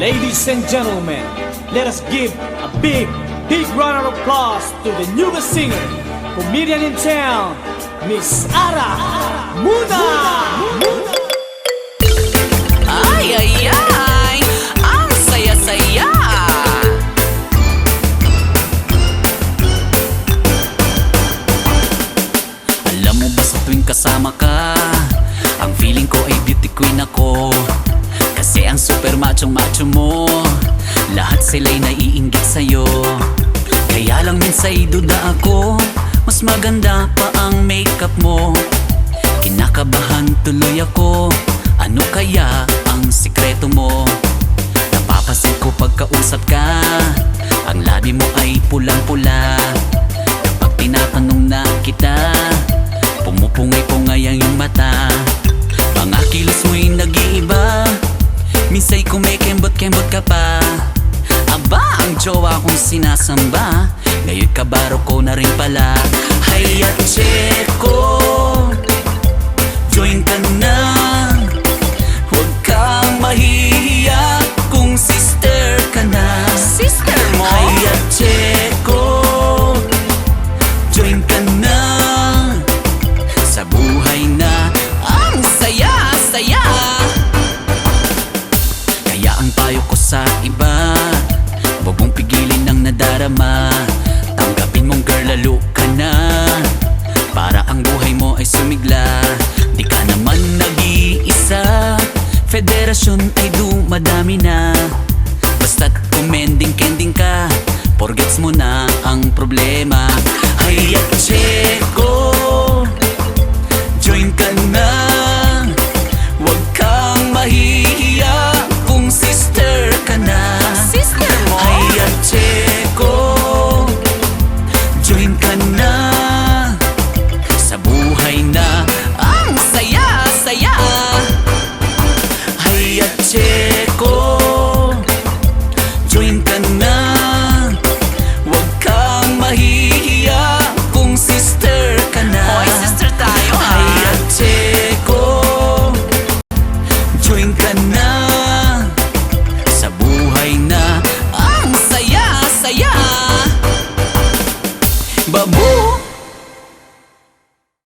Ladies and gentlemen, let us give a big round of applause to the newest singer, comedian in town, Miss Ara Muna! Ay, ay, ay! Ang saya-saya! Alam mo ba sa tuwing kasama ka, ang feeling ko ay beauty queen ako. Kasi ang super macho mo, lahat sila'y naiinggit sa'yo. Kaya lang minsa'y duda ako, mas maganda pa ang makeup mo. Kinakabahan tuloy ako, ano kaya ang sikreto mo? Napapasin ko pagkausap ka, ang labi mo ay pulang-pula. Kapag tinatanong na kita, pumupungay-pungay ang iyong mata. Mga kilos mo'y nag-iiba, minsa'y kumikembot-kembot ka pa. Aba, ang jowa kong sinasamba, ngayon kabaro ko na rin pala. Hayat check ko,